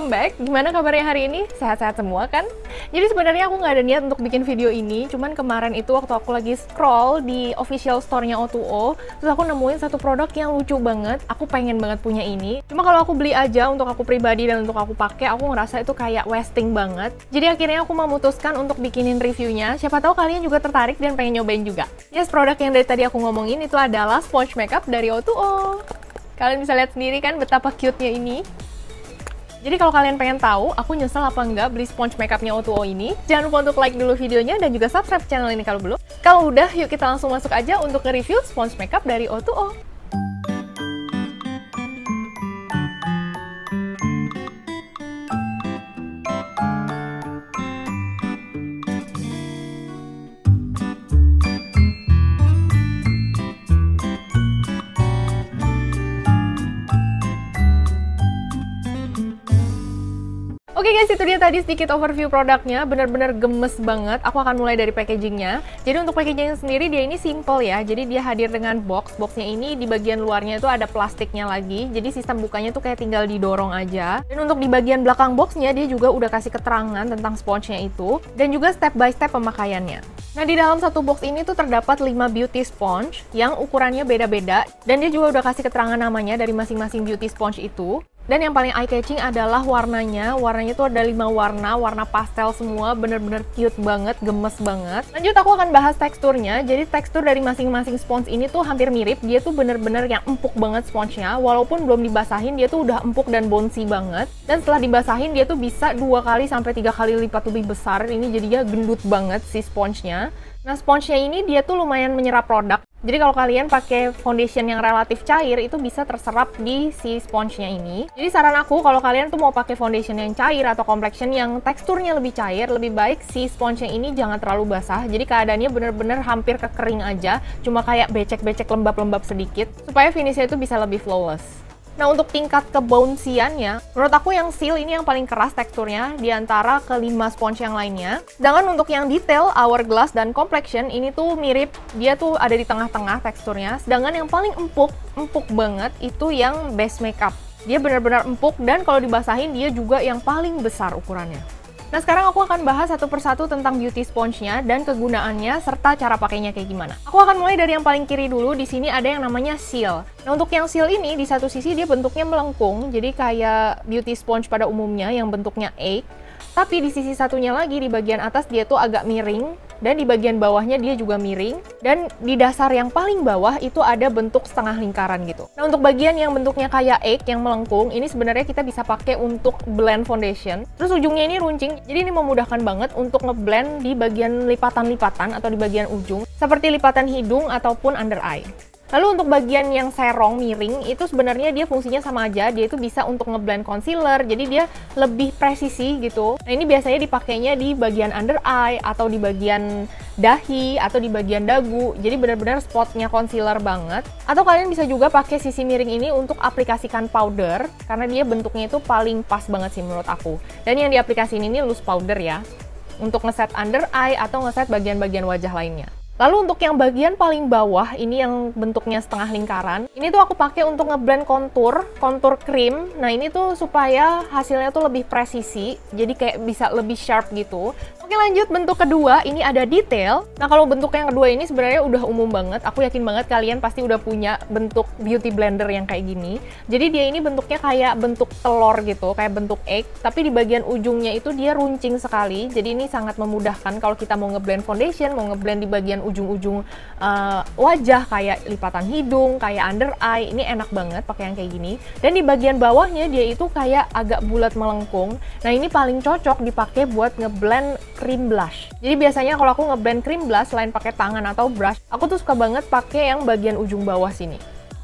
welcome back. Gimana kabarnya hari ini? Sehat-sehat semua kan? Jadi sebenarnya aku nggak ada niat untuk bikin video ini, cuman kemarin itu waktu aku lagi scroll di official store-nya O2O, terus aku nemuin satu produk yang lucu banget. Aku pengen banget punya ini. Cuma kalau aku beli aja untuk aku pribadi dan untuk aku pakai, aku ngerasa itu kayak wasting banget. Jadi akhirnya aku memutuskan untuk bikinin reviewnya. Siapa tahu kalian juga tertarik dan pengen nyobain juga. Yes, produk yang dari tadi aku ngomongin itu adalah sponge makeup dari O2O. Kalian bisa lihat sendiri kan betapa cute-nya ini. Jadi kalau kalian pengen tahu aku nyesel apa enggak beli sponge makeupnya O2O ini, jangan lupa untuk like dulu videonya dan juga subscribe channel ini kalau belum. Kalau udah, yuk kita langsung masuk aja untuk nge-review sponge makeup dari O2O. Oke guys, itu dia tadi sedikit overview produknya, bener-bener gemes banget. Aku akan mulai dari packagingnya. Jadi untuk packagingnya sendiri dia ini simple ya, jadi dia hadir dengan boxnya ini di bagian luarnya itu ada plastiknya lagi, jadi sistem bukanya tuh kayak tinggal didorong aja. Dan untuk di bagian belakang boxnya dia juga udah kasih keterangan tentang sponge-nya itu, dan juga step by step pemakaiannya. Nah, di dalam satu box ini tuh terdapat 5 beauty sponge yang ukurannya beda-beda, dan dia juga udah kasih keterangan namanya dari masing-masing beauty sponge itu. Dan yang paling eye-catching adalah warnanya. Warnanya tuh ada 5 warna pastel semua, bener-bener cute banget, gemes banget. Lanjut aku akan bahas teksturnya. Jadi tekstur dari masing-masing sponge ini tuh hampir mirip. Dia tuh bener-bener yang empuk banget sponge-nya. Walaupun belum dibasahin, dia tuh udah empuk dan bouncy banget. Dan setelah dibasahin, dia tuh bisa 2 kali sampai 3 kali lipat lebih besar. Ini jadinya gendut banget si sponge-nya. Nah, sponge-nya ini dia tuh lumayan menyerap produk. Jadi kalau kalian pakai foundation yang relatif cair, itu bisa terserap di si sponge-nya ini. Jadi saran aku kalau kalian tuh mau pakai foundation yang cair atau complexion yang teksturnya lebih cair, lebih baik si sponge-nya ini jangan terlalu basah. Jadi keadaannya bener-bener hampir kekering aja, cuma kayak becek-becek lembab-lembab sedikit, supaya finishnya itu bisa lebih flawless. Nah, untuk tingkat kebouncy-annya, menurut aku yang seal ini yang paling keras teksturnya di antara kelima sponge yang lainnya. Sedangkan untuk yang detail, hourglass, dan complexion ini tuh mirip, dia tuh ada di tengah-tengah teksturnya. Sedangkan yang paling empuk banget itu yang base makeup. Dia benar-benar empuk dan kalau dibasahin dia juga yang paling besar ukurannya. Nah, sekarang aku akan bahas satu persatu tentang beauty sponge-nya dan kegunaannya serta cara pakainya kayak gimana. Aku akan mulai dari yang paling kiri dulu. Di sini ada yang namanya seal. Nah, untuk yang seal ini di satu sisi dia bentuknya melengkung, jadi kayak beauty sponge pada umumnya yang bentuknya egg. Tapi di sisi satunya lagi di bagian atas dia tuh agak miring dan di bagian bawahnya dia juga miring dan di dasar yang paling bawah itu ada bentuk setengah lingkaran gitu. Nah, untuk bagian yang bentuknya kayak egg yang melengkung ini sebenarnya kita bisa pakai untuk blend foundation. Terus ujungnya ini runcing, jadi ini memudahkan banget untuk ngeblend di bagian lipatan-lipatan atau di bagian ujung seperti lipatan hidung ataupun under eye. Lalu untuk bagian yang serong miring itu sebenarnya dia fungsinya sama aja, dia itu bisa untuk ngeblend concealer, jadi dia lebih presisi gitu. Nah, ini biasanya dipakainya di bagian under eye atau di bagian dahi atau di bagian dagu, jadi benar-benar spotnya concealer banget. Atau kalian bisa juga pakai sisi miring ini untuk aplikasikan powder, karena dia bentuknya itu paling pas banget sih menurut aku. Dan yang diaplikasiin ini loose powder ya, untuk ngeset under eye atau ngeset bagian-bagian wajah lainnya. Lalu untuk yang bagian paling bawah, ini yang bentuknya setengah lingkaran, ini tuh aku pakai untuk ngeblend kontur krim. Nah, ini tuh supaya hasilnya tuh lebih presisi, jadi kayak bisa lebih sharp gitu. Oke, lanjut bentuk kedua, ini ada detail. Nah, kalau bentuk yang kedua ini sebenarnya udah umum banget. Aku yakin banget kalian pasti udah punya bentuk beauty blender yang kayak gini. Jadi dia ini bentuknya kayak bentuk telur gitu, kayak bentuk egg, tapi di bagian ujungnya itu dia runcing sekali. Jadi ini sangat memudahkan kalau kita mau ngeblend foundation, mau ngeblend di bagian ujung-ujung wajah kayak lipatan hidung, kayak under eye. Ini enak banget pakai yang kayak gini. Dan di bagian bawahnya dia itu kayak agak bulat melengkung. Nah, ini paling cocok dipakai buat ngeblend cream blush. Jadi biasanya kalau aku ngeblend cream blush selain pakai tangan atau brush, aku tuh suka banget pakai yang bagian ujung bawah sini.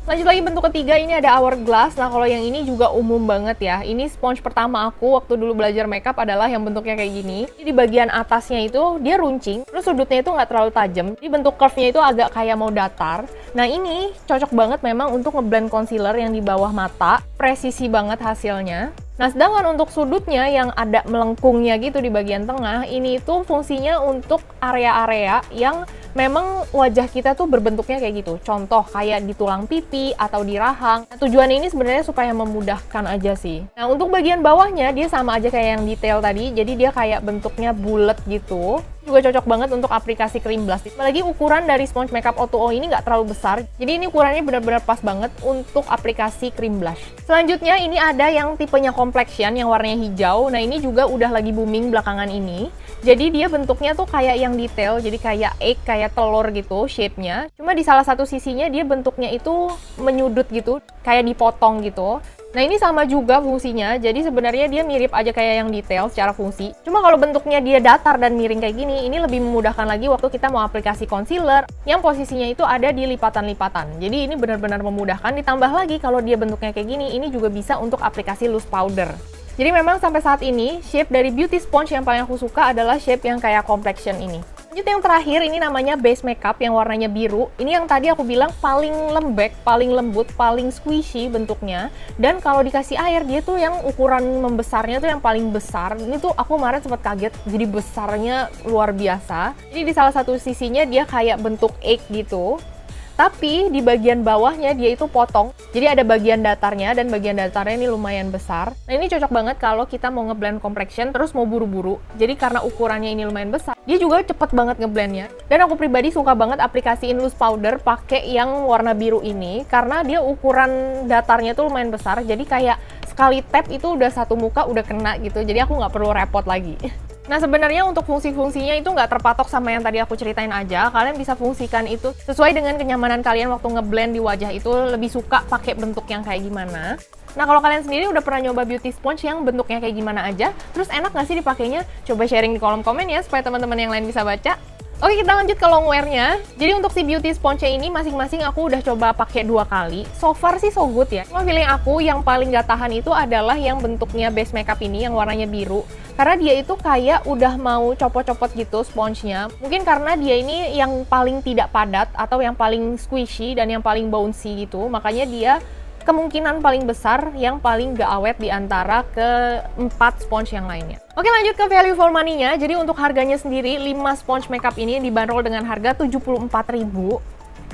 Lanjut lagi bentuk ketiga, ini ada hourglass. Nah, kalau yang ini juga umum banget ya. Ini sponge pertama aku waktu dulu belajar makeup adalah yang bentuknya kayak gini. Jadi di bagian atasnya itu dia runcing, terus sudutnya itu nggak terlalu tajam. Jadi bentuk curve-nya itu agak kayak mau datar. Nah, ini cocok banget memang untuk ngeblend concealer yang di bawah mata. Presisi banget hasilnya. Nah, sedangkan untuk sudutnya yang ada melengkungnya gitu di bagian tengah, ini itu fungsinya untuk area-area yang memang wajah kita tuh berbentuknya kayak gitu. Contoh kayak di tulang pipi atau di rahang. Nah, tujuannya ini sebenarnya supaya memudahkan aja sih. Nah, untuk bagian bawahnya dia sama aja kayak yang detail tadi. Jadi dia kayak bentuknya bulat gitu. Juga cocok banget untuk aplikasi cream blush. Apalagi ukuran dari sponge makeup O2O ini nggak terlalu besar. Jadi ini ukurannya benar-benar pas banget untuk aplikasi cream blush. Selanjutnya ini ada yang tipenya complexion yang warnanya hijau. Nah, ini juga udah lagi booming belakangan ini. Jadi dia bentuknya tuh kayak yang detail, jadi kayak egg, kayak telur gitu shape-nya. Cuma di salah satu sisinya dia bentuknya itu menyudut gitu, kayak dipotong gitu. Nah, ini sama juga fungsinya, jadi sebenarnya dia mirip aja kayak yang detail secara fungsi. Cuma kalau bentuknya dia datar dan miring kayak gini, ini lebih memudahkan lagi waktu kita mau aplikasi concealer yang posisinya itu ada di lipatan-lipatan. Jadi ini benar-benar memudahkan, ditambah lagi kalau dia bentuknya kayak gini, ini juga bisa untuk aplikasi loose powder. Jadi memang sampai saat ini, shape dari beauty sponge yang paling aku suka adalah shape yang kayak complexion ini. Lanjut yang terakhir, ini namanya base makeup yang warnanya biru. Ini yang tadi aku bilang paling lembek, paling lembut, paling squishy bentuknya. Dan kalau dikasih air, dia tuh yang ukuran membesarnya tuh yang paling besar. Ini tuh aku kemarin sempat kaget, jadi besarnya luar biasa. Jadi di salah satu sisinya dia kayak bentuk egg gitu. Tapi di bagian bawahnya dia itu potong. Jadi ada bagian datarnya dan bagian datarnya ini lumayan besar. Nah, ini cocok banget kalau kita mau ngeblend complexion terus mau buru-buru. Jadi karena ukurannya ini lumayan besar, dia juga cepet banget ngeblendnya. Dan aku pribadi suka banget aplikasiin loose powder pakai yang warna biru ini karena dia ukuran datarnya tuh lumayan besar. Jadi kayak sekali tap itu udah satu muka udah kena gitu. Jadi aku nggak perlu repot lagi. Nah, sebenarnya untuk fungsi-fungsinya itu nggak terpatok sama yang tadi aku ceritain aja. Kalian bisa fungsikan itu sesuai dengan kenyamanan kalian waktu ngeblend di wajah itu lebih suka pakai bentuk yang kayak gimana. Nah, kalau kalian sendiri udah pernah nyoba beauty sponge yang bentuknya kayak gimana aja, terus enak nggak sih dipakainya? Coba sharing di kolom komen ya, supaya teman-teman yang lain bisa baca. Oke, kita lanjut ke longwear-nya. Jadi untuk si beauty sponge ini masing-masing aku udah coba pakai 2 kali. So far sih so good ya. Cuma feeling aku yang paling gak tahan itu adalah yang bentuknya base makeup ini yang warnanya biru. Karena dia itu kayak udah mau copot-copot gitu sponsenya. Mungkin karena dia ini yang paling tidak padat atau yang paling squishy dan yang paling bouncy gitu. Makanya dia kemungkinan paling besar yang paling gak awet di antara ke-4 sponge yang lainnya. Oke, lanjut ke value for money-nya. Jadi untuk harganya sendiri, 5 sponge makeup ini dibanderol dengan harga 74.000.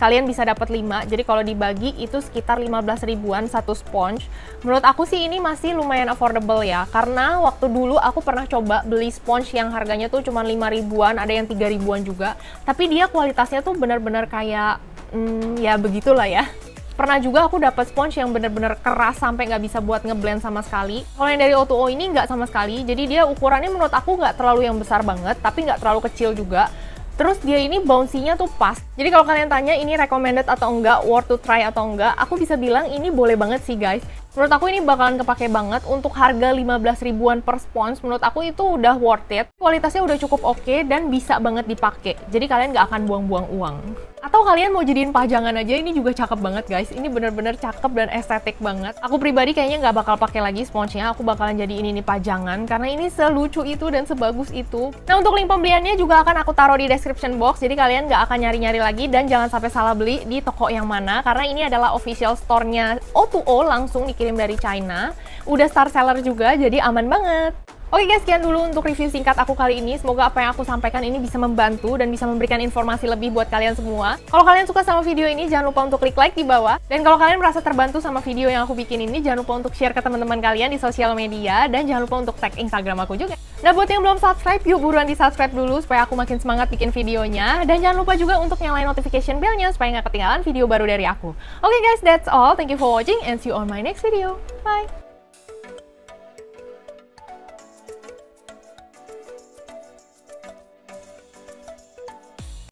Kalian bisa dapat 5, jadi kalau dibagi itu sekitar 15 ribuan satu sponge. Menurut aku sih ini masih lumayan affordable ya, karena waktu dulu aku pernah coba beli sponge yang harganya tuh cuma 5 ribuan, ada yang 3 ribuan juga. Tapi dia kualitasnya tuh benar-benar kayak, ya begitulah ya. Pernah juga aku dapat sponge yang bener-bener keras sampai nggak bisa buat ngeblend sama sekali. Kalau yang dari O2O ini nggak sama sekali, jadi dia ukurannya menurut aku nggak terlalu yang besar banget, tapi nggak terlalu kecil juga. Terus dia ini bouncy-nya tuh pas. Jadi kalau kalian tanya ini recommended atau enggak, worth to try atau enggak, aku bisa bilang ini boleh banget sih guys. Menurut aku ini bakalan kepake banget untuk harga 15 ribuan per spons. Menurut aku itu udah worth it. Kualitasnya udah cukup oke dan bisa banget dipakai. Jadi kalian nggak akan buang-buang uang. Atau kalian mau jadiin pajangan aja, ini juga cakep banget guys. Ini bener-bener cakep dan estetik banget. Aku pribadi kayaknya nggak bakal pakai lagi sponsnya. Aku bakalan jadiin ini pajangan karena ini selucu itu dan sebagus itu. Nah, untuk link pembeliannya juga akan aku taruh di description box. Jadi kalian nggak akan nyari-nyari lagi dan jangan sampai salah beli di toko yang mana. Karena ini adalah official store-nya O2O langsung dikirim dari China. Udah star seller juga, jadi aman banget. Oke guys, sekian dulu untuk review singkat aku kali ini. Semoga apa yang aku sampaikan ini bisa membantu dan bisa memberikan informasi lebih buat kalian semua. Kalau kalian suka sama video ini, jangan lupa untuk klik like di bawah. Dan kalau kalian merasa terbantu sama video yang aku bikin ini, jangan lupa untuk share ke teman-teman kalian di sosial media. Dan jangan lupa untuk tag Instagram aku juga. Nah, buat yang belum subscribe, yuk buruan di subscribe dulu supaya aku makin semangat bikin videonya. Dan jangan lupa juga untuk nyalain notification bell-nya supaya nggak ketinggalan video baru dari aku. Oke guys, that's all. Thank you for watching and see you on my next video. Bye!